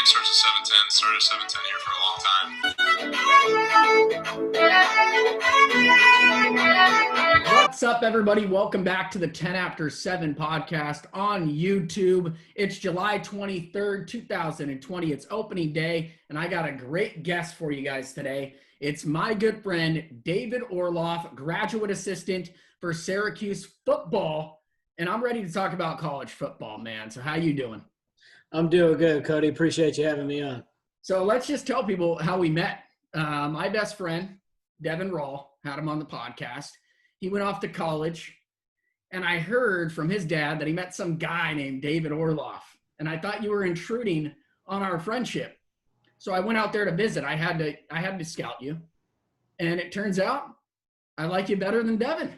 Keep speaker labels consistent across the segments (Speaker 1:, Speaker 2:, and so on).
Speaker 1: starts at 7:10. Started at 7:10 here for a long time.
Speaker 2: What's up, everybody? Welcome back to the 10After7 podcast on YouTube. It's July 23rd, 2020. It's opening day, and I got a great guest for you guys today. It's my good friend, David Orloff, graduate assistant for Syracuse football, and I'm ready to talk about college football, man. So how you doing?
Speaker 3: I'm doing good, Cody. Appreciate you having me on.
Speaker 2: So let's just tell people how we met. My best friend, Devin Rawl, had him on the podcast. He went off to college, and I heard from his dad that he met some guy named David Orloff, and I thought you were intruding on our friendship. So I went out there to visit. I had to scout you, and it turns out I like you better than Devin.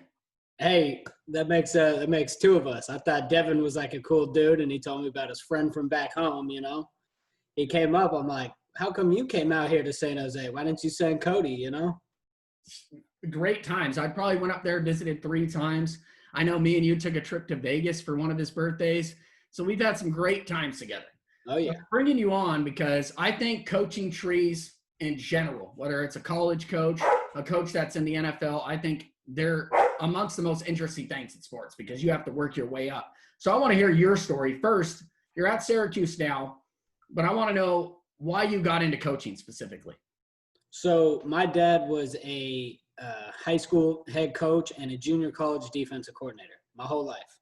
Speaker 3: Hey, that makes two of us. I thought Devin was like a cool dude, and he told me about his friend from back home, you know. He came up. I'm like, how come you came out here to San Jose? Why didn't you send Cody, you know?
Speaker 2: Great times. I probably went up there, visited 3 times. I know me and you took a trip to Vegas for one of his birthdays. So we've had some great times together.
Speaker 3: Oh, yeah.
Speaker 2: I'm bringing you on because I think coaching trees in general, whether it's a college coach, a coach that's in the NFL, I think they're amongst the most interesting things in sports because you have to work your way up. So I want to hear your story. First, you're at Syracuse now, but I want to know why you got into coaching specifically.
Speaker 3: So my dad was a high school head coach and a junior college defensive coordinator my whole life.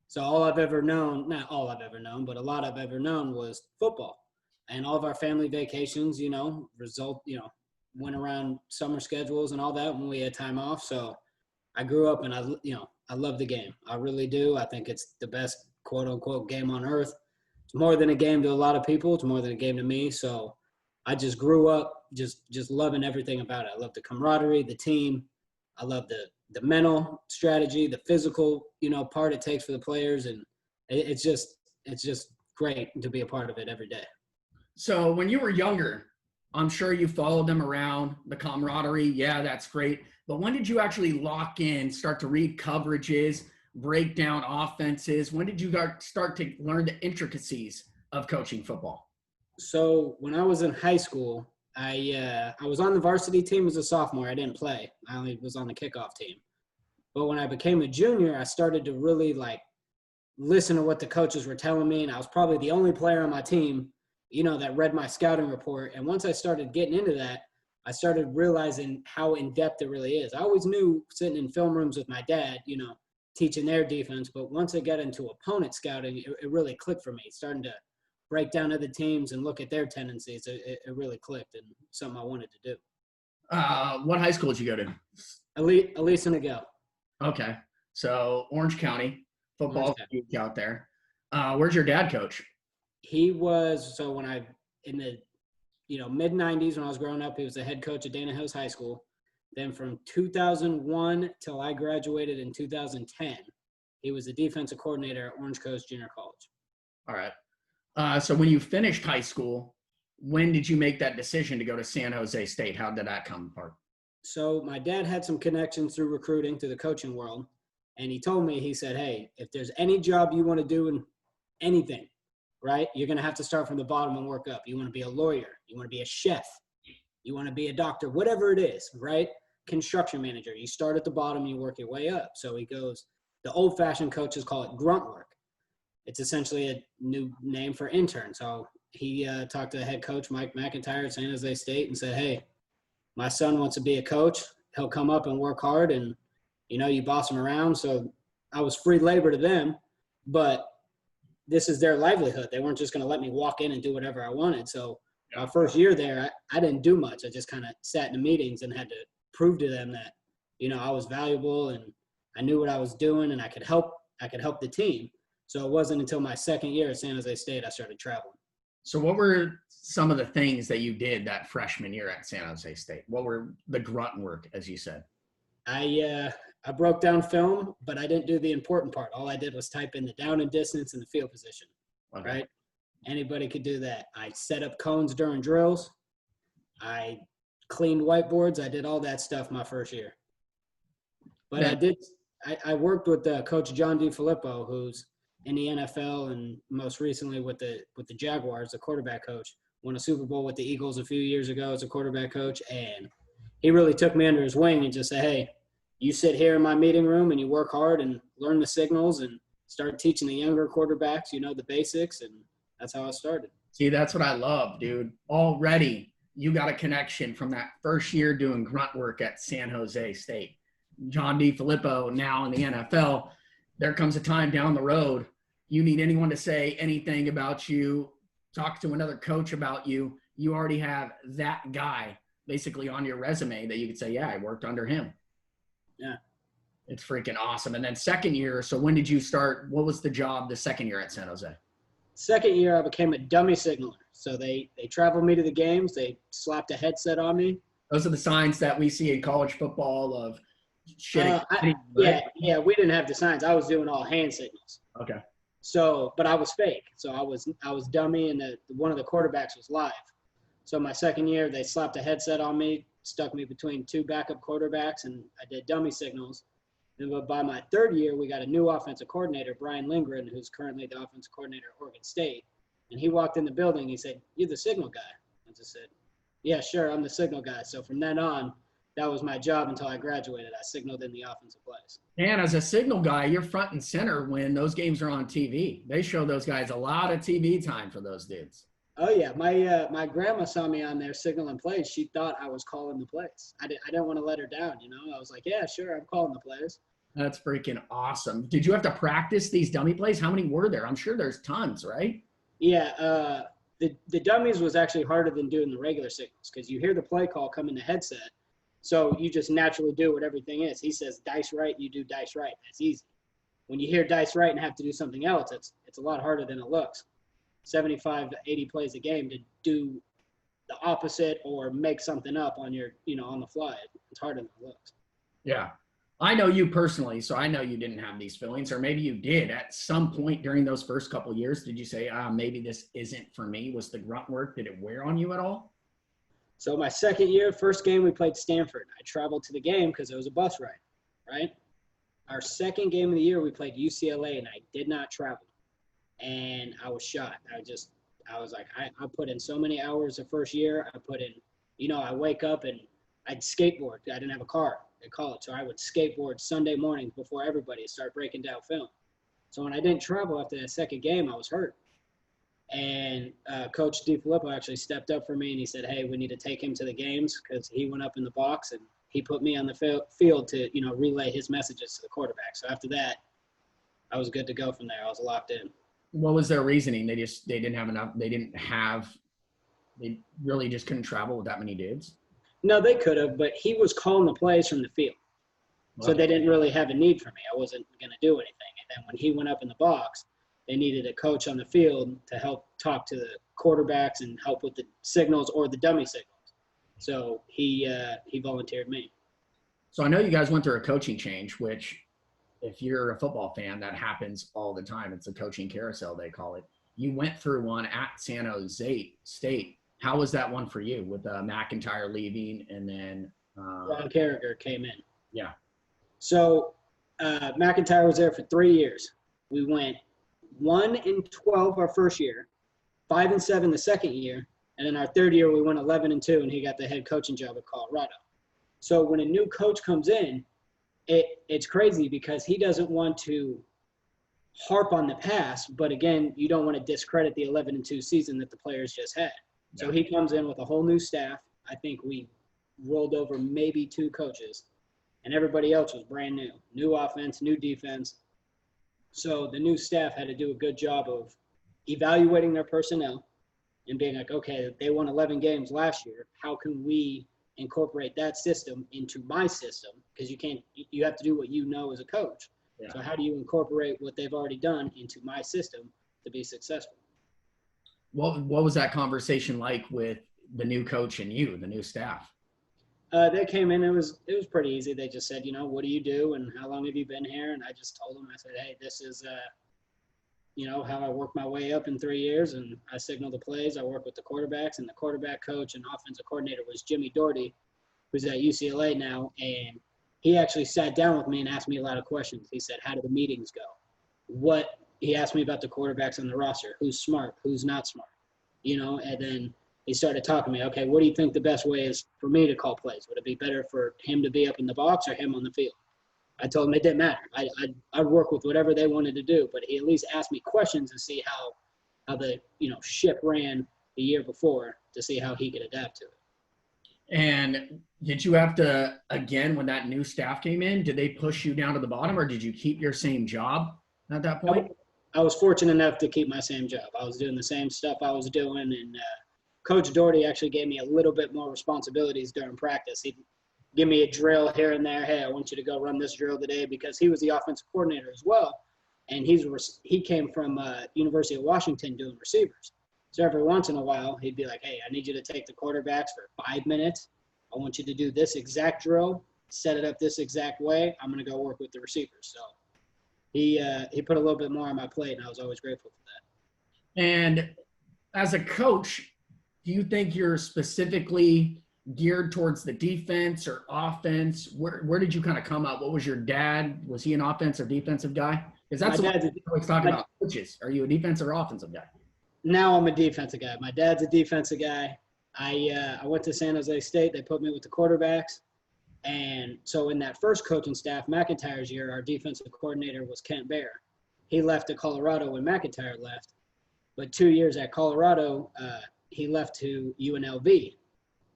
Speaker 3: So all I've ever known, not all I've ever known, but a lot I've ever known was football. And all of our family vacations, went around summer schedules and all that when we had time off. So I grew up and I love the game. I really do. I think it's the best quote unquote game on earth. It's more than a game to a lot of people. It's more than a game to me. So I just grew up just loving everything about it. I love the camaraderie, the team. I love the mental strategy, the physical, part it takes for the players. And it's just great to be a part of it every day.
Speaker 2: So when you were younger, I'm sure you followed them around, the camaraderie. Yeah, that's great. But when did you actually lock in, start to read coverages, break down offenses? When did you start to learn the intricacies of coaching football?
Speaker 3: So when I was in high school, I was on the varsity team as a sophomore. I didn't play. I only was on the kickoff team. But when I became a junior, I started to really listen to what the coaches were telling me. And I was probably the only player on my team, that read my scouting report. And once I started getting into that, I started realizing how in-depth it really is. I always knew sitting in film rooms with my dad, teaching their defense. But once I got into opponent scouting, it really clicked for me. Starting to break down other teams and look at their tendencies, it really clicked and something I wanted to do.
Speaker 2: What high school did you go to?
Speaker 3: Elise and Ago.
Speaker 2: Okay. So Orange County football huge out there. Where's your dad coach?
Speaker 3: He was, so when in the mid-90s when I was growing up, he was the head coach at Dana Hills High School. Then from 2001 till I graduated in 2010, he was the defensive coordinator at Orange Coast Junior College.
Speaker 2: All right. So when you finished high school, when did you make that decision to go to San Jose State? How did that come apart?
Speaker 3: So my dad had some connections through recruiting to the coaching world. And he told me, he said, hey, if there's any job you want to do in anything, right, you're going to have to start from the bottom and work up. You want to be a lawyer. You want to be a chef. You want to be a doctor, whatever it is, right? Construction manager. You start at the bottom, you work your way up. So he goes, the old-fashioned coaches call it grunt work. It's essentially a new name for intern. So he talked to head coach Mike McIntyre at San Jose State and said, hey, my son wants to be a coach. He'll come up and work hard and, you boss him around. So I was free labor to them, but this is their livelihood. They weren't just going to let me walk in and do whatever I wanted. So my first year there, I didn't do much. I just kind of sat in the meetings and had to prove to them that, I was valuable and I knew what I was doing and I could help the team. So it wasn't until my second year at San Jose State I started traveling.
Speaker 2: So what were some of the things that you did that freshman year at San Jose State? What were the grunt work, as you said?
Speaker 3: I broke down film, but I didn't do the important part. All I did was type in the down and distance and the field position, right? Anybody could do that. I set up cones during drills. I cleaned whiteboards. I did all that stuff my first year. But I worked with Coach John DeFilippo, who's in the NFL, and most recently with the Jaguars, the quarterback coach. Won a Super Bowl with the Eagles a few years ago as a quarterback coach, and he really took me under his wing and just said, hey, you sit here in my meeting room and you work hard and learn the signals and start teaching the younger quarterbacks, the basics, and that's how I started.
Speaker 2: See, that's what I love, dude. Already you got a connection from that first year doing grunt work at San Jose State. John DeFilippo now in the NFL. There comes a time down the road you need anyone to say anything about you, talk to another coach about you. You already have that guy basically on your resume that you could say, yeah, I worked under him.
Speaker 3: Yeah.
Speaker 2: It's freaking awesome. And then second year, so when did you start? What was the job the second year at San Jose?
Speaker 3: Second year, I became a dummy signaler. So they traveled me to the games. They slapped a headset on me.
Speaker 2: Those are the signs that we see in college football of shitting.
Speaker 3: Yeah, we didn't have the signs. I was doing all hand signals.
Speaker 2: Okay.
Speaker 3: So, but I was fake. So I was dummy, and one of the quarterbacks was live. So my second year, they slapped a headset on me, stuck me between two backup quarterbacks, and I did dummy signals. And by my third year, we got a new offensive coordinator, Brian Lindgren, who's currently the offensive coordinator at Oregon State. And he walked in the building. He said, "You're the signal guy." I just said, "Yeah, sure, I'm the signal guy." So from then on, that was my job until I graduated. I signaled in the offensive plays.
Speaker 2: And as a signal guy, you're front and center when those games are on TV. They show those guys a lot of TV time for those dudes.
Speaker 3: Oh, yeah. My grandma saw me on there signaling plays. She thought I was calling the plays. I didn't want to let her down, I was like, yeah, sure, I'm calling the plays.
Speaker 2: That's freaking awesome. Did you have to practice these dummy plays? How many were there? I'm sure there's tons, right?
Speaker 3: Yeah. The dummies was actually harder than doing the regular signals because you hear the play call come in the headset. So you just naturally do what everything is. He says dice right, you do dice right. That's easy. When you hear dice right and have to do something else, it's a lot harder than it looks. 75 to 80 plays a game to do the opposite or make something up on your, on the fly. It's harder than it looks.
Speaker 2: Yeah. I know you personally, so I know you didn't have these feelings, or maybe you did at some point during those first couple of years. Did you say, maybe this isn't for me? Was the grunt work, did it wear on you at all?
Speaker 3: So my second year, first game, we played Stanford. I traveled to the game because it was a bus ride, right? Our second game of the year, we played UCLA, and I did not travel. And I was shot. I was like, I put in so many hours the first year. I put in, I wake up and I'd skateboard. I didn't have a car at college, so I would skateboard Sunday mornings before everybody and start breaking down film. So when I didn't travel after that second game, I was hurt. And Coach DeFilippo actually stepped up for me, and he said, hey, we need to take him to the games because he went up in the box, and he put me on the field to, relay his messages to the quarterback. So after that, I was good to go from there. I was locked in.
Speaker 2: What was their reasoning? They didn't have enough. They really just couldn't travel with that many dudes.
Speaker 3: No, they could have, but he was calling the plays from the field. So they didn't really have a need for me. I wasn't going to do anything. And then when he went up in the box, they needed a coach on the field to help talk to the quarterbacks and help with the signals or the dummy signals. So he volunteered me. So
Speaker 2: I know you guys went through a coaching change, which if you're a football fan, that happens all the time. It's a coaching carousel, they call it. You went through one at San Jose State. How was that one for you with McIntyre leaving and then
Speaker 3: Ron Carragher came in?
Speaker 2: Yeah.
Speaker 3: So McIntyre was there for 3 years. We went 1-12 our first year, 5-7 the second year, and then our third year we went 11-2, and he got the head coaching job at Colorado. So when a new coach comes in, it's crazy because he doesn't want to harp on the past, but again, you don't want to discredit the 11-2 season that the players just had. Yeah. So he comes in with a whole new staff. I think we rolled over maybe 2 coaches, and everybody else was brand new. New offense, new defense. So the new staff had to do a good job of evaluating their personnel and being like, okay, they won 11 games last year. How can we incorporate that system into my system? Because you have to do what you know as a coach. Yeah. So how do you incorporate what they've already done into my system to be successful?
Speaker 2: What was that conversation like with the new coach and you, the new staff?
Speaker 3: They came in. It was pretty easy. They just said, what do you do and how long have you been here? And I just told them, I said, hey, this is, how I worked my way up in 3 years. And I signal the plays. I work with the quarterbacks, and the quarterback coach and offensive coordinator was Jimmy Doherty, who's at UCLA now. And he actually sat down with me and asked me a lot of questions. He said, how do the meetings go? What he asked me about the quarterbacks on the roster, who's smart, who's not smart, and then he started talking to me, okay, what do you think the best way is for me to call plays? Would it be better for him to be up in the box or him on the field? I told him it didn't matter. I'd work with whatever they wanted to do, but he at least asked me questions to see how the ship ran the year before to see how he could adapt to it.
Speaker 2: And did you have to, again, when that new staff came in, did they push you down to the bottom, or did you keep your same job at that point?
Speaker 3: I was fortunate enough to keep my same job. I was doing the same stuff I was doing, and Coach Doherty actually gave me a little bit more responsibilities during practice. He'd give me a drill here and there. Hey, I want you to go run this drill today, because he was the offensive coordinator as well, and he came from University of Washington doing receivers. So every once in a while, he'd be like, hey, I need you to take the quarterbacks for 5 minutes. I want you to do this exact drill, set it up this exact way. I'm going to go work with the receivers. So he put a little bit more on my plate, and I was always grateful for that.
Speaker 2: And as a coach, do you think you're specifically geared towards the defense or offense? Where did you kind of come up? What was your dad? Was he an offensive or defensive guy? Because that's what we always talk about coaches. Are you a defensive or offensive guy?
Speaker 3: Now I'm a defensive guy. My dad's a defensive guy. I went to San Jose State. They put me with the quarterbacks. And so in that first coaching staff, McIntyre's year, our defensive coordinator was Kent Bear. He left to Colorado when McIntyre left. But 2 years at Colorado, he left to UNLV.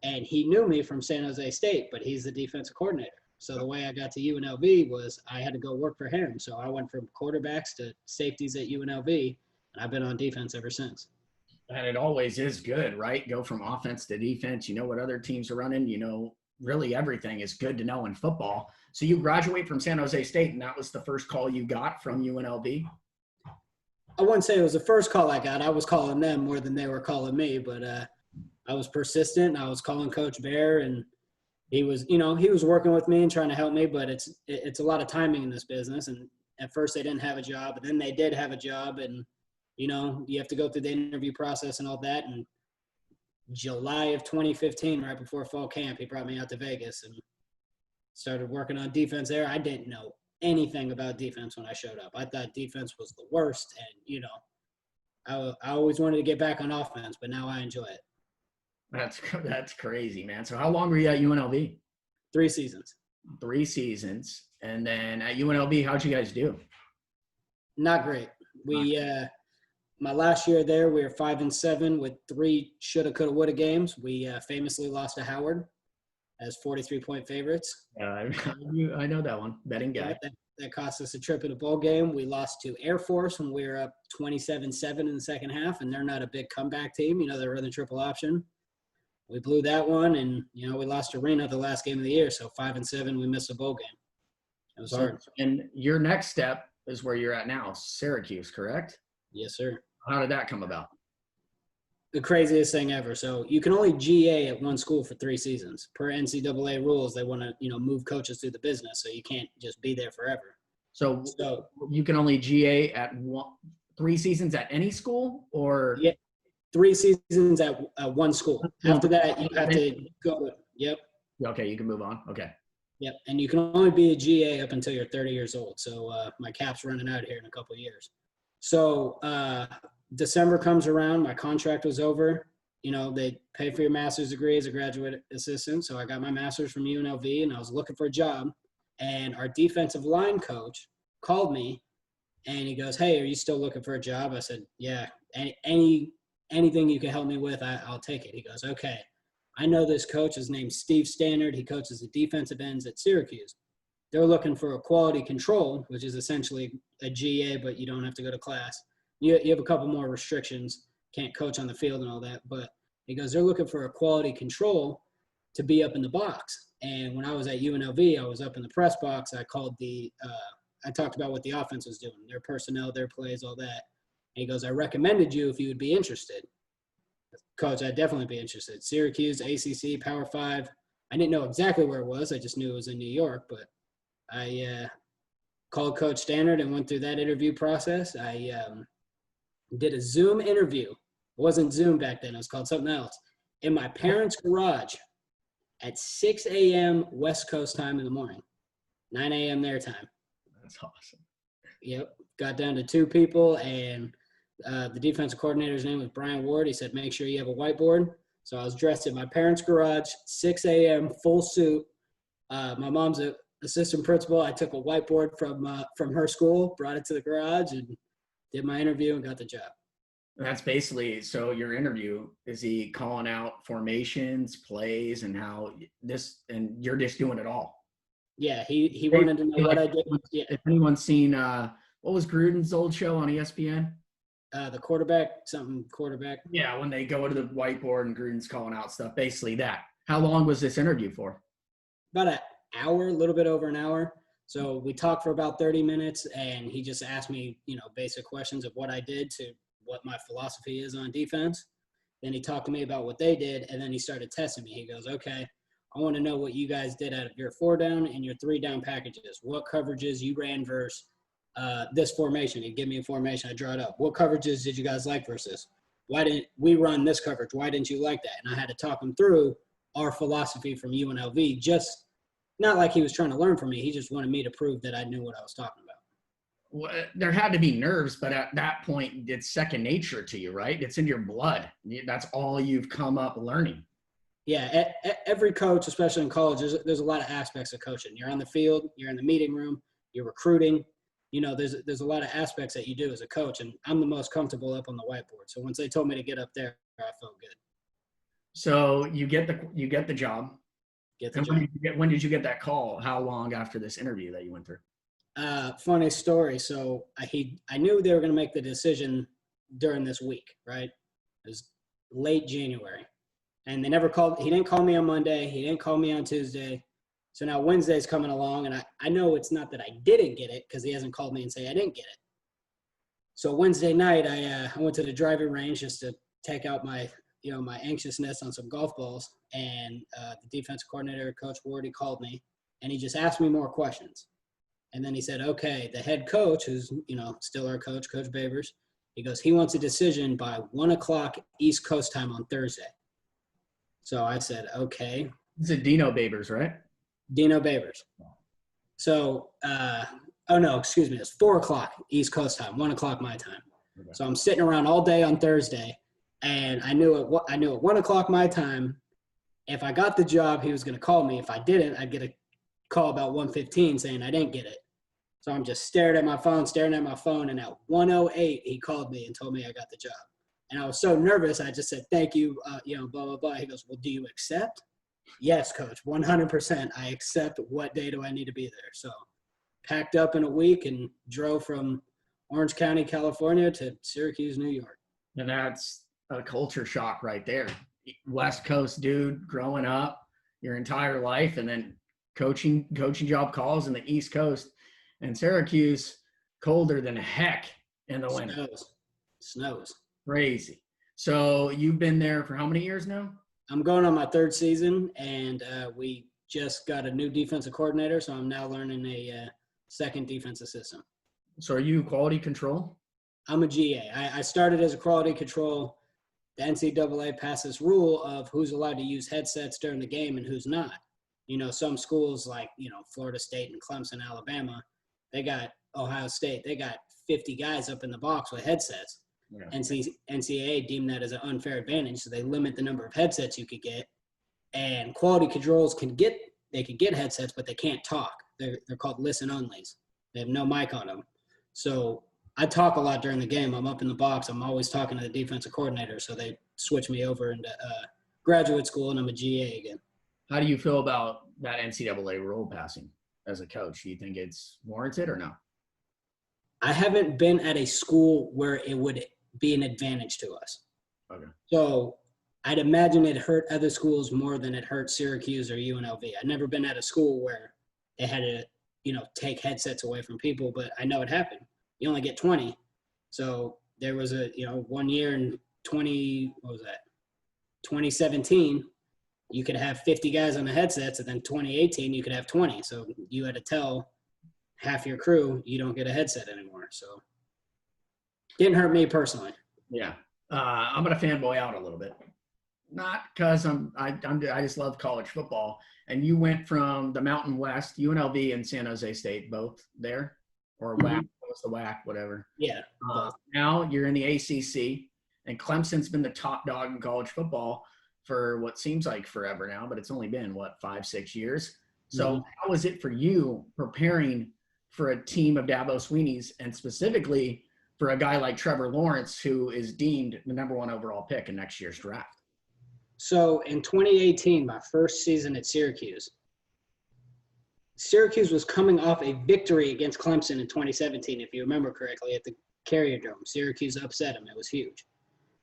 Speaker 3: And he knew me from San Jose State, but he's the defensive coordinator. So the way I got to UNLV was I had to go work for him. So I went from quarterbacks to safeties at UNLV, and I've been on defense ever since.
Speaker 2: And it always is good, right? Go from offense to defense. You know what other teams are running. You know, really everything is good to know in football. So you graduate from San Jose State, and that was the first call you got from UNLV?
Speaker 3: I wouldn't say it was the first call I got. I was calling them more than they were calling me, but I was persistent. I was calling Coach Bear, and he was working with me and trying to help me, but it's a lot of timing in this business. And at first they didn't have a job, but then they did have a job, and you have to go through the interview process and all that. And July of 2015, right before fall camp, he brought me out to Vegas and started working on defense there. I didn't know anything about defense when I showed up. I thought defense was the worst, and I always wanted to get back on offense, but now I enjoy it.
Speaker 2: That's crazy, man. So how long were you at UNLV?
Speaker 3: 3 seasons.
Speaker 2: 3 seasons. And then at UNLV, how'd you guys do?
Speaker 3: Not great. My last year there, we were 5-7 with 3 shoulda, coulda, woulda games. We famously lost to Howard as 43-point favorites.
Speaker 2: I know that one. Betting guy.
Speaker 3: That cost us a trip in a bowl game. We lost to Air Force when we were up 27-7 in the second half, and they're not a big comeback team. They're running triple option. We blew that one, and, we lost to Reno the last game of the year. So 5-7, we missed a bowl game. It was hard. And
Speaker 2: your next step is where you're at now, Syracuse, correct?
Speaker 3: Yes, sir.
Speaker 2: How did that come about?
Speaker 3: The craziest thing ever. So you can only GA at one school for 3 seasons. Per NCAA rules, they want to, move coaches through the business, so you can't just be there forever.
Speaker 2: So you can only GA at 3 seasons at any school, or?
Speaker 3: Yeah, 3 seasons at one school. After that, you have to go. Yep.
Speaker 2: Okay, you can move on. Okay.
Speaker 3: Yep, and you can only be a GA up until you're 30 years old. So my cap's running out here in a couple of years. So December comes around, my contract was over. They pay for your master's degree as a graduate assistant. So I got my master's from UNLV, and I was looking for a job. And our defensive line coach called me, and he goes, hey, are you still looking for a job? I said, yeah, anything you can help me with, I'll take it. He goes, okay. I know this coach. His name's Steve Stannard. He coaches the defensive ends at Syracuse. They're looking for a quality control, which is essentially a GA, but you don't have to go to class. You have a couple more restrictions, can't coach on the field and all that. But he goes, they're looking for a quality control to be up in the box. And when I was at UNLV, I was up in the press box. I talked about what the offense was doing, their personnel, their plays, all that. And he goes, I recommended you if you would be interested. Coach, I'd definitely be interested. Syracuse, ACC, Power 5. I didn't know exactly where it was. I just knew it was in New York, but I called Coach Stannard and went through that interview process. I did a Zoom interview. It wasn't Zoom back then. It was called something else. In my parents' garage at 6 a.m. West Coast time in the morning, 9 a.m. their time.
Speaker 2: That's awesome.
Speaker 3: Yep. got down to 2 people, and the defensive coordinator's name was Brian Ward. He said, make sure you have a whiteboard. So I was dressed in my parents' garage, 6 a.m., full suit. My mom's an assistant principal. I took a whiteboard from her school, brought it to the garage, and did my interview and got the job.
Speaker 2: That's basically, so your interview, is he calling out formations, plays, and how this, and you're just doing it all?
Speaker 3: Yeah, he wanted to know what I did. Yeah.
Speaker 2: If anyone's seen, what was Gruden's old show on ESPN?
Speaker 3: The quarterback.
Speaker 2: Yeah, when they go to the whiteboard and Gruden's calling out stuff, basically that. How long was this interview for?
Speaker 3: About an hour, a little bit over an hour. So we talked for about 30 minutes, and he just asked me, basic questions of what I did to what my philosophy is on defense. Then he talked to me about what they did, and then he started testing me. He goes, okay, I want to know what you guys did out of your 4-down and your 3-down packages. What coverages you ran versus this formation. He'd give me a formation. I draw it up. What coverages did you guys like versus? Why didn't we run this coverage? Why didn't you like that? And I had to talk him through our philosophy from UNLV, just not like he was trying to learn from me. He just wanted me to prove that I knew what I was talking about.
Speaker 2: Well, there had to be nerves, but at that point, it's second nature to you, right? It's in your blood. That's all you've come up learning.
Speaker 3: Yeah, every coach, especially in college, there's a lot of aspects of coaching. You're on the field, you're in the meeting room, you're recruiting. There's a lot of aspects that you do as a coach, and I'm the most comfortable up on the whiteboard. So once they told me to get up there, I felt good.
Speaker 2: So you get the job.
Speaker 3: When
Speaker 2: did you get that call? How long after this interview that you went through?
Speaker 3: Funny story. So I knew they were going to make the decision during this week, right? It was late January, and they never called. He didn't call me on Monday. He didn't call me on Tuesday. So now Wednesday's coming along, and I know it's not that I didn't get it because he hasn't called me and say I didn't get it. So Wednesday night, I went to the driving range just to take out my anxiousness on some golf balls. And the defensive coordinator, Coach Ward, he called me, and he just asked me more questions. And then he said, okay, the head coach, who's still our coach, Coach Babers, he goes, he wants a decision by 1:00 East Coast time on Thursday. So I said, okay.
Speaker 2: It's a Dino Babers, right?
Speaker 3: Dino Babers. So, it's 4:00 East Coast time, 1:00 my time. Okay. So I'm sitting around all day on Thursday, and I knew at 1:00 my time, if I got the job, he was going to call me. If I didn't, I'd get a call about 1:15 saying I didn't get it. So I'm just staring at my phone, and at 1:08 he called me and told me I got the job. And I was so nervous, I just said, thank you, blah, blah, blah. He goes, well, do you accept? Yes, coach, 100%. I accept. What day do I need to be there? So packed up in a week and drove from Orange County, California to Syracuse, New York.
Speaker 2: And that's a culture shock right there. West Coast dude growing up your entire life, and then coaching job calls in the East Coast, and Syracuse colder than heck in the winter.
Speaker 3: Snows.
Speaker 2: Crazy. So you've been there for how many years now?
Speaker 3: I'm going on my 3rd season, and we just got a new defensive coordinator, so I'm now learning a second defensive system.
Speaker 2: So are you quality control?
Speaker 3: I'm a GA. I started as a quality control. The NCAA passed this rule of who's allowed to use headsets during the game and who's not. Some schools like, Florida State and Clemson, Alabama, they got Ohio State. They got 50 guys up in the box with headsets. Yeah. NCAA deemed that as an unfair advantage, so they limit the number of headsets you could get. And quality controls could get headsets, but they can't talk. They're called listen onlys. They have no mic on them. So I talk a lot during the game. I'm up in the box. I'm always talking to the defensive coordinator, so they switch me over into graduate school, and I'm a GA again.
Speaker 2: How do you feel about that NCAA rule passing as a coach? Do you think it's warranted or no?
Speaker 3: I haven't been at a school where it would be an advantage to us. Okay. So I'd imagine it hurt other schools more than it hurt Syracuse or UNLV. I've never been at a school where they had to, take headsets away from people, but I know it happened. You only get 20. So there was a, 1 year in 2017, you could have 50 guys on the headsets, and then 2018, you could have 20. So you had to tell half your crew you don't get a headset anymore. So didn't hurt me personally.
Speaker 2: Yeah. I'm going to fanboy out a little bit. Not because I just love college football. And you went from the Mountain West, UNLV and San Jose State, both there, or was the WAC, whatever.
Speaker 3: Yeah. Both.
Speaker 2: Now you're in the ACC, and Clemson's been the top dog in college football for what seems like forever now, but it's only been, 5-6 years? So how is it for you preparing for a team of Dabo Sweeney's, and specifically for a guy like Trevor Lawrence, who is deemed the number 1 overall pick in next year's draft?
Speaker 3: So in 2018, my first season at Syracuse was coming off a victory against Clemson in 2017, if you remember correctly, at the Carrier Dome. Syracuse upset them. It was huge.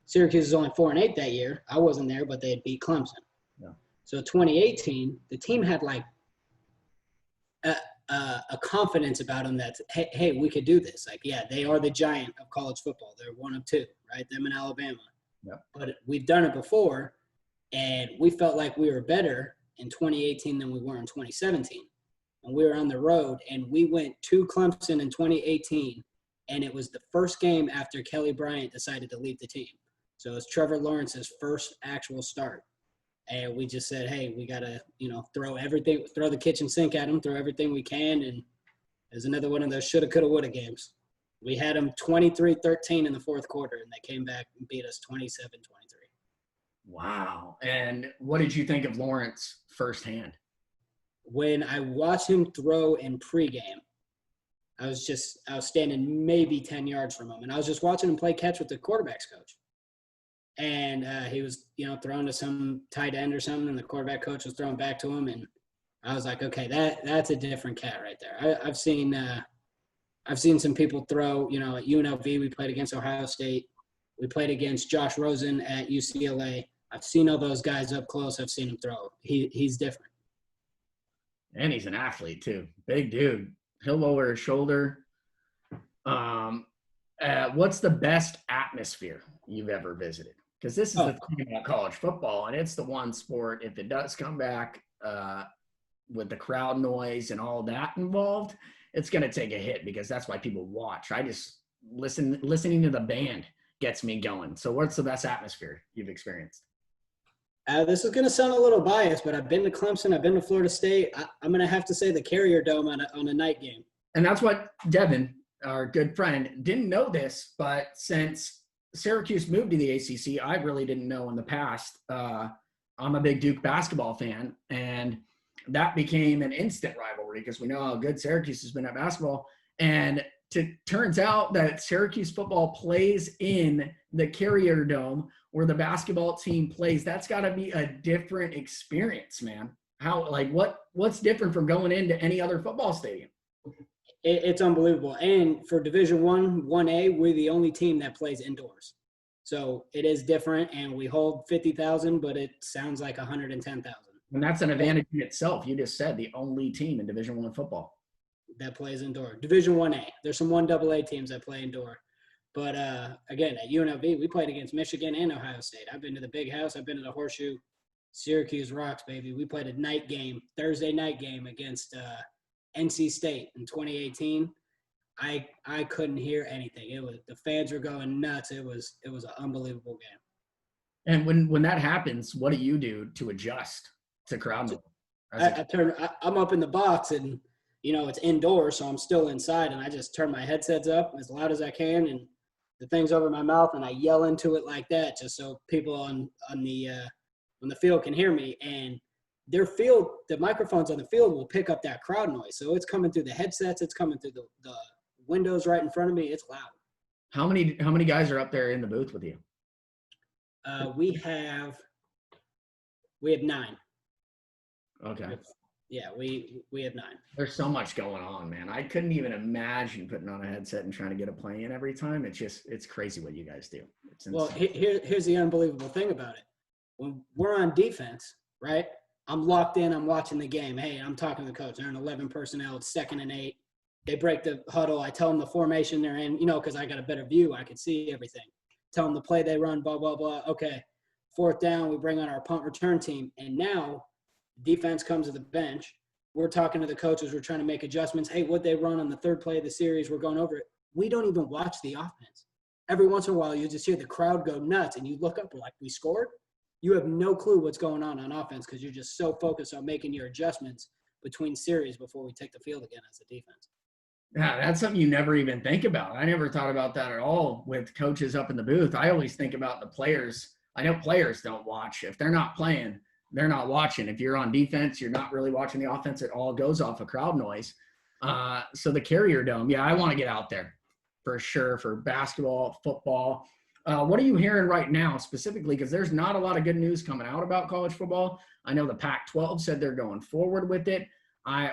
Speaker 3: Syracuse was only 4-8 that year. I wasn't there, but they had beat Clemson.
Speaker 2: Yeah.
Speaker 3: So 2018, the team had like a confidence about them that, hey, we could do this. Like, yeah, they are the giant of college football. They're 1 of 2, right? Them in Alabama.
Speaker 2: Yeah.
Speaker 3: But we've done it before, and we felt like we were better in 2018 than we were in 2017. And we were on the road, and we went to Clemson in 2018, and it was the first game after Kelly Bryant decided to leave the team. So it was Trevor Lawrence's first actual start. And we just said, hey, we got to, throw the kitchen sink at them, throw everything we can. And there's another one of those shoulda, coulda, woulda games. We had them 23-13 in the fourth quarter, and they came back and beat us 27-23.
Speaker 2: Wow. And what did you think of Lawrence firsthand?
Speaker 3: When I watched him throw in pregame, I was standing maybe 10 yards from him, and I was just watching him play catch with the quarterback's coach. And he was, throwing to some tight end or something, and the quarterback coach was throwing back to him, and I was like, okay, that's a different cat right there. I've seen some people throw, at UNLV. We played against Ohio State. We played against Josh Rosen at UCLA. I've seen all those guys up close. I've seen him throw. He's different.
Speaker 2: And he's an athlete too. Big dude. He'll lower his shoulder. What's the best atmosphere you've ever visited? Because this is the thing about college football, and it's the one sport, if it does come back with the crowd noise and all that involved, it's going to take a hit, because that's why people watch. I just listening to the band gets me going. So what's the best atmosphere you've experienced?
Speaker 3: This is going to sound a little biased, but I've been to Clemson. I've been to Florida State. I'm going to have to say the Carrier Dome on a night game.
Speaker 2: And that's what Devin, our good friend, didn't know this, but since Syracuse moved to the ACC, I really didn't know in the past. I'm a big Duke basketball fan, and that became an instant rivalry because we know how good Syracuse has been at basketball. And turns out that Syracuse football plays in the Carrier Dome where the basketball team plays. That's got to be a different experience, man. What's different from going into any other football stadium?
Speaker 3: It's unbelievable. And for Division I, 1A, we're the only team that plays indoors. So it is different, and we hold 50,000, but it sounds like 110,000.
Speaker 2: And that's an advantage in itself. You just said the only team in Division I football
Speaker 3: that plays indoor. Division 1A. There's some 1AA teams that play indoor. But, again, at UNLV, we played against Michigan and Ohio State. I've been to the Big House. I've been to the Horseshoe. Syracuse rocks, baby. We played a night game, Thursday night game against NC State in 2018. I couldn't hear anything. It was the fans were going nuts. It was an unbelievable game.
Speaker 2: And when that happens, what do you do to adjust to crowd noise?
Speaker 3: I'm up in the box, and it's indoors, so I'm still inside, and I just turn my headsets up as loud as I can, and the thing's over my mouth, and I yell into it like that, just so people on the field can hear me. And the microphones on the field will pick up that crowd noise, so it's coming through the headsets, it's coming through the windows right in front of me. It's loud.
Speaker 2: How many guys are up there in the booth with you?
Speaker 3: We have 9.
Speaker 2: Okay.
Speaker 3: Yeah, we have 9.
Speaker 2: There's so much going on, man. I couldn't even imagine putting on a headset and trying to get a play in every time. It's crazy what you guys do.
Speaker 3: Well, here's the unbelievable thing about it. When we're on defense, right, I'm locked in. I'm watching the game. Hey, I'm talking to the coach. They're in 11 personnel. It's 2nd and 8. They break the huddle. I tell them the formation they're in, because I got a better view. I can see everything. Tell them the play they run, blah, blah, blah. Okay, 4th down, we bring on our punt return team. And now defense comes to the bench. We're talking to the coaches. We're trying to make adjustments. Hey, what they run on the 3rd play of the series, we're going over it. We don't even watch the offense. Every once in a while, you just hear the crowd go nuts, and you look up, like, we scored? You have no clue what's going on offense because you're just so focused on making your adjustments between series before we take the field again as a defense.
Speaker 2: Yeah, that's something you never even think about. I never thought about that at all with coaches up in the booth. I always think about the players. I know players don't watch. If they're not playing, they're not watching. If you're on defense, you're not really watching the offense. It all goes off of crowd noise. So the Carrier Dome, yeah, I want to get out there for sure for basketball, football. What are you hearing right now specifically? Because there's not a lot of good news coming out about college football. I know the Pac-12 said they're going forward with it.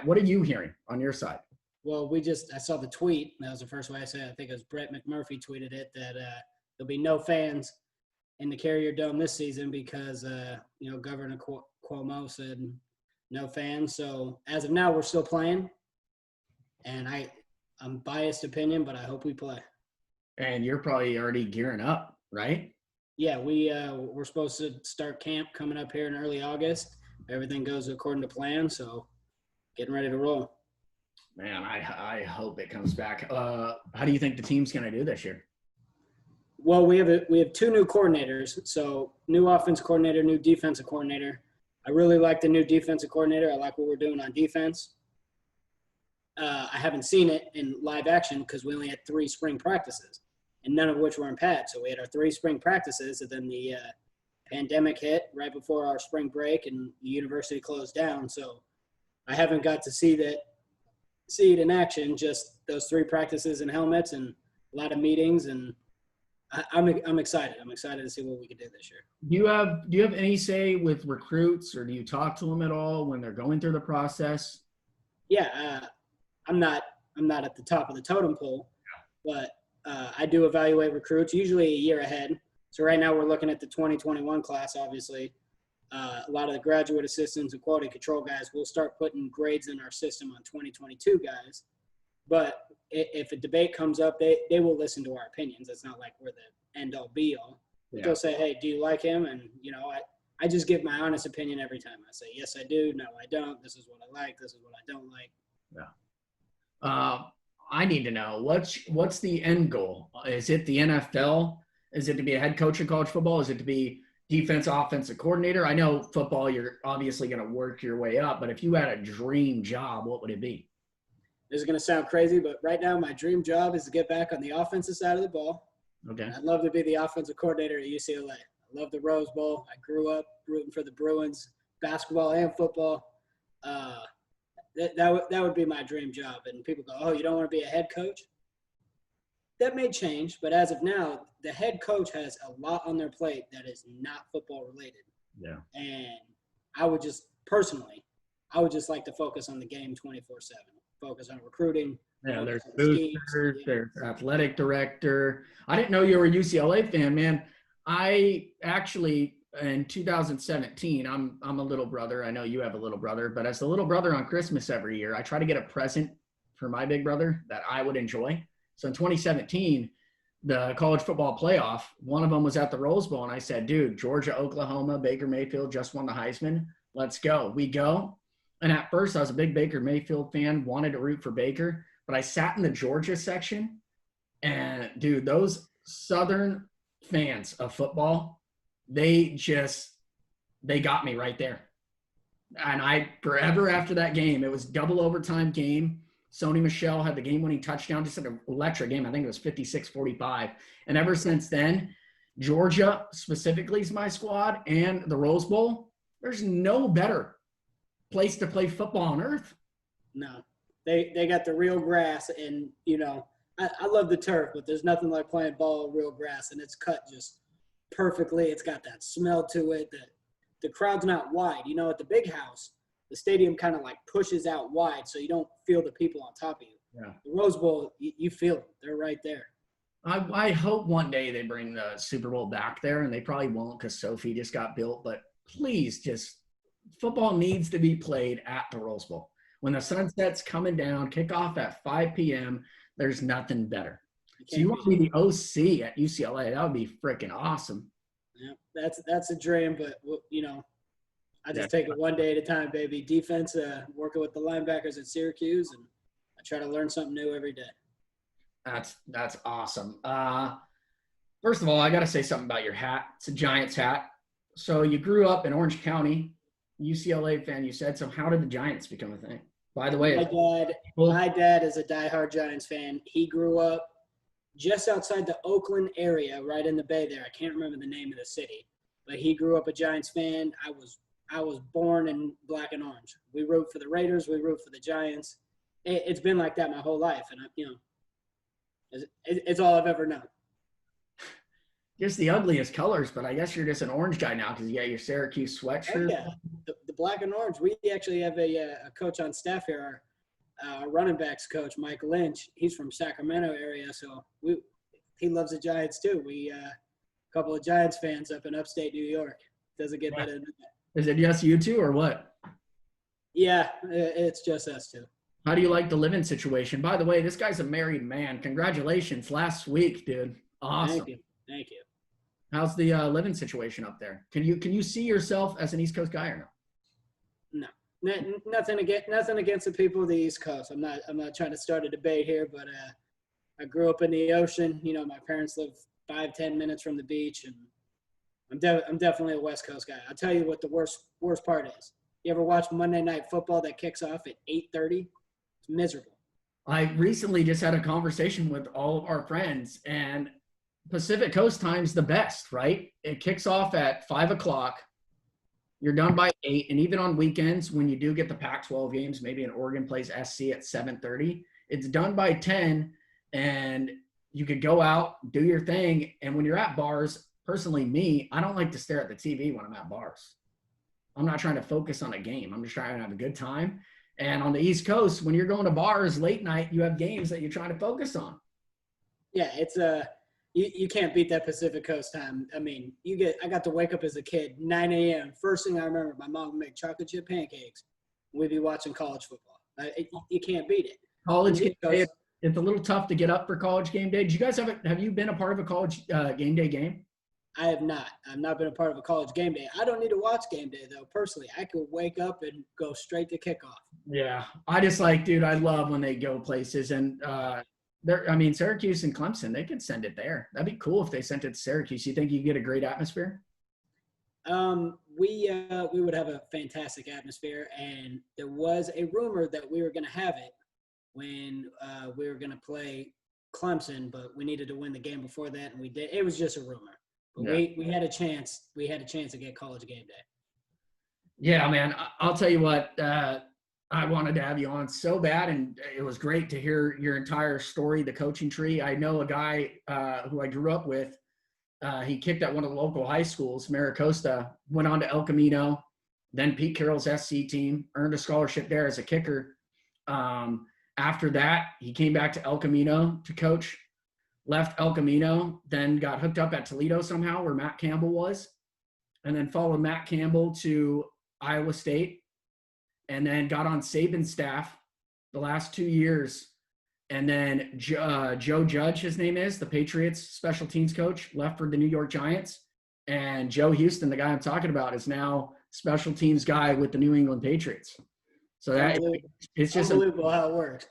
Speaker 2: What are you hearing on your side?
Speaker 3: Well, I saw the tweet. That was the first way I said it. I think it was Brett McMurphy tweeted it that there'll be no fans in the Carrier Dome this season because, Governor Cuomo said no fans. So as of now, we're still playing. And I'm biased opinion, but I hope we play.
Speaker 2: And you're probably already gearing up, right?
Speaker 3: Yeah, we're supposed to start camp coming up here in early August. Everything goes according to plan, so getting ready to roll.
Speaker 2: Man, I hope it comes back. How do you think the team's going to do this year?
Speaker 3: Well, we have two new coordinators. So new offense coordinator, new defensive coordinator. I really like the new defensive coordinator. I like what we're doing on defense. I haven't seen it in live action because we only had 3 spring practices, and none of which were in pads. So we had our 3 spring practices, and then the pandemic hit right before our spring break, and the university closed down. So I haven't got to see it in action, just those 3 practices and helmets and a lot of meetings, and I'm excited. I'm excited to see what we can do this year.
Speaker 2: Do you have any say with recruits, or do you talk to them at all when they're going through the process?
Speaker 3: Yeah, I'm not at the top of the totem pole, but I do evaluate recruits usually a year ahead. So right now we're looking at the 2021 class, obviously. A lot of the graduate assistants and quality control guys will start putting grades in our system on 2022 guys. But if a debate comes up, they will listen to our opinions. It's not like we're the end-all be-all. Yeah. They'll say, hey, do you like him? And, I just give my honest opinion every time. I say, yes, I do. No, I don't. This is what I like. This is what I don't like.
Speaker 2: Yeah. I need to know, what's the end goal? Is it the NFL? Is it to be a head coach in college football? Is it to be defense, offensive coordinator? I know football, you're obviously going to work your way up, but if you had a dream job, what would it be?
Speaker 3: This is going to sound crazy, but right now my dream job is to get back on the offensive side of the ball.
Speaker 2: Okay.
Speaker 3: I'd love to be the offensive coordinator at UCLA. I love the Rose Bowl. I grew up rooting for the Bruins, basketball and football. That would be my dream job. And people go, oh, you don't want to be a head coach? That may change, but as of now, the head coach has a lot on their plate that is not football related.
Speaker 2: Yeah.
Speaker 3: And I would just like to focus on the game 24/7. Focus on recruiting.
Speaker 2: Yeah, there's boosters, there's athletic director. I didn't know you were a UCLA fan, man. I actually, in 2017, I'm a little brother. I know you have a little brother, but as a little brother on Christmas every year, I try to get a present for my big brother that I would enjoy. So in 2017, the college football playoff, one of them was at the Rose Bowl, and I said, dude, Georgia, Oklahoma, Baker Mayfield just won the Heisman. Let's go. We go. And at first, I was a big Baker Mayfield fan, wanted to root for Baker, but I sat in the Georgia section, and, dude, those Southern fans of football, they got me right there. And I, forever after that game, it was double overtime game. Sony Michel had the game-winning touchdown, just an electric game. I think it was 56-45. And ever since then, Georgia specifically is my squad, and the Rose Bowl, there's no better place to play football on earth.
Speaker 3: No, they got the real grass, and I love the turf, but there's nothing like playing ball on real grass, and it's cut just perfectly. It's got that smell to it. The crowd's not wide. At the big house, the stadium kind of like pushes out wide, so you don't feel the people on top of you.
Speaker 2: Yeah.
Speaker 3: The Rose Bowl, you feel them. They're right there.
Speaker 2: I hope one day they bring the Super Bowl back there, and they probably won't because Sophie just got built, but please just – football needs to be played at the Rose Bowl. When the sunset's coming down, kickoff at 5 p.m., there's nothing better. So you want to be the OC at UCLA. That would be freaking awesome.
Speaker 3: Yeah, that's a dream, but, I just take it one day at a time, baby. Defense, working with the linebackers at Syracuse, and I try to learn something new every day.
Speaker 2: That's awesome. First of all, I got to say something about your hat. It's a Giants hat. So you grew up in Orange County, UCLA fan, you said. So how did the Giants become a thing? By the way,
Speaker 3: my dad is a diehard Giants fan. He grew up just outside the Oakland area, right in the Bay there. I can't remember the name of the city, but he grew up a Giants fan. I was born in black and orange. We root for the Raiders. We root for the Giants. It's been like that my whole life, and it's all I've ever known.
Speaker 2: Just the ugliest colors, but I guess you're just an orange guy now because you got your Syracuse sweatshirt.
Speaker 3: Oh, yeah, the black and orange. We actually have a coach on staff here, our running backs coach, Mike Lynch. He's from Sacramento area, so he loves the Giants too. We a couple of Giants fans up in upstate New York. Doesn't get better than that.
Speaker 2: Is it just you two or what?
Speaker 3: Yeah, it's just us two.
Speaker 2: How do you like the living situation? By the way, this guy's a married man. Congratulations last week, dude. Awesome.
Speaker 3: Thank you.
Speaker 2: How's the living situation up there? Can you see yourself as an East Coast guy or
Speaker 3: no? No, nothing against the people of the East Coast. I'm not trying to start a debate here, but I grew up in the ocean. My parents live 5-10 minutes from the beach, and I'm definitely a West Coast guy. I'll tell you what the worst part is. You ever watch Monday Night Football that kicks off at 8:30? It's miserable.
Speaker 2: I recently just had a conversation with all of our friends, and Pacific Coast time's the best, right? It kicks off at 5 o'clock. You're done by 8. And even on weekends, when you do get the Pac-12 games, maybe an Oregon plays SC at 7:30, it's done by 10. And you could go out, do your thing. And when you're at bars, personally, me, I don't like to stare at the TV when I'm at bars. I'm not trying to focus on a game. I'm just trying to have a good time. And on the East Coast, when you're going to bars late night, you have games that you're trying to focus on.
Speaker 3: Yeah, it's you can't beat that Pacific Coast time. I mean, I got to wake up as a kid, 9 a.m. First thing I remember, my mom would make chocolate chip pancakes. We'd be watching college football. You can't beat it.
Speaker 2: College game day, it's a little tough to get up for college game day. Did you guys have you been a part of a college game day game?
Speaker 3: I have not. I've not been a part of a college game day. I don't need to watch game day, though, personally. I could wake up and go straight to kickoff.
Speaker 2: Yeah. I just dude, I love when they go places. And Syracuse and Clemson, they could send it there. That'd be cool if they sent it to Syracuse. You think you get a great atmosphere?
Speaker 3: We would have a fantastic atmosphere, and there was a rumor that we were going to have it when we were going to play Clemson, but we needed to win the game before that, and we did. It was just a rumor. But yeah. we had a chance. We had a chance to get college game day.
Speaker 2: Yeah, man. I'll tell you what. I wanted to have you on so bad, and it was great to hear your entire story, the coaching tree. I know a guy who I grew up with. He kicked at one of the local high schools, Maricosta, went on to El Camino, then Pete Carroll's SC team, earned a scholarship there as a kicker. After that, he came back to El Camino to coach, left El Camino, then got hooked up at Toledo somehow where Matt Campbell was, and then followed Matt Campbell to Iowa State, and then got on Saban's staff the last 2 years. And then Joe Judge, his name is, the Patriots special teams coach, left for the New York Giants. And Joe Houston, the guy I'm talking about, is now special teams guy with the New England Patriots. So it's just
Speaker 3: unbelievable how it works.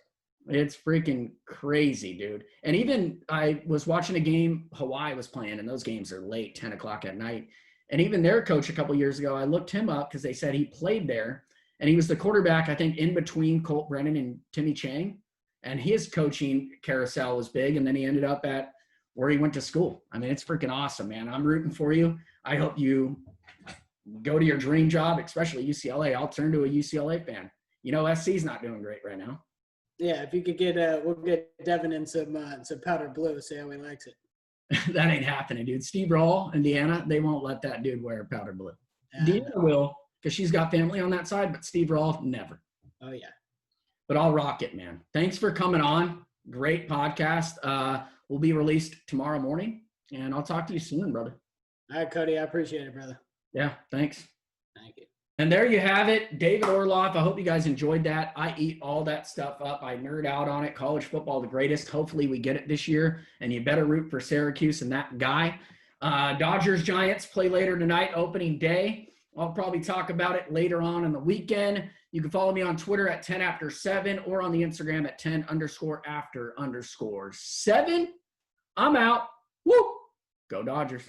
Speaker 2: It's freaking crazy, dude. And even I was watching a game Hawaii was playing, and those games are late, 10 o'clock at night. And even their coach a couple years ago, I looked him up because they said he played there. And he was the quarterback, I think, in between Colt Brennan and Timmy Chang. And his coaching carousel was big. And then he ended up at where he went to school. I mean, it's freaking awesome, man. I'm rooting for you. I hope you go to your dream job, especially UCLA. I'll turn to a UCLA fan. SC's not doing great right now.
Speaker 3: Yeah, if you could we'll get Devin in some powder blue, see how he likes it.
Speaker 2: That ain't happening, dude. Steve Rawl, Indiana, they won't let that dude wear powder blue. Indiana will, because she's got family on that side, but Steve Rawl, never.
Speaker 3: Oh, yeah.
Speaker 2: But I'll rock it, man. Thanks for coming on. Great podcast. Will be released tomorrow morning, and I'll talk to you soon, brother.
Speaker 3: All right, Cody. I appreciate it, brother.
Speaker 2: Yeah, thanks.
Speaker 3: Thank you.
Speaker 2: And there you have it, David Orloff. I hope you guys enjoyed that. I eat all that stuff up. I nerd out on it. College football, the greatest. Hopefully we get it this year, and you better root for Syracuse and that guy. Dodgers-Giants play later tonight, opening day. I'll probably talk about it later on in the weekend. You can follow me on Twitter at 10After7 or on the Instagram at 10_after_7. I'm out. Woo! Go Dodgers.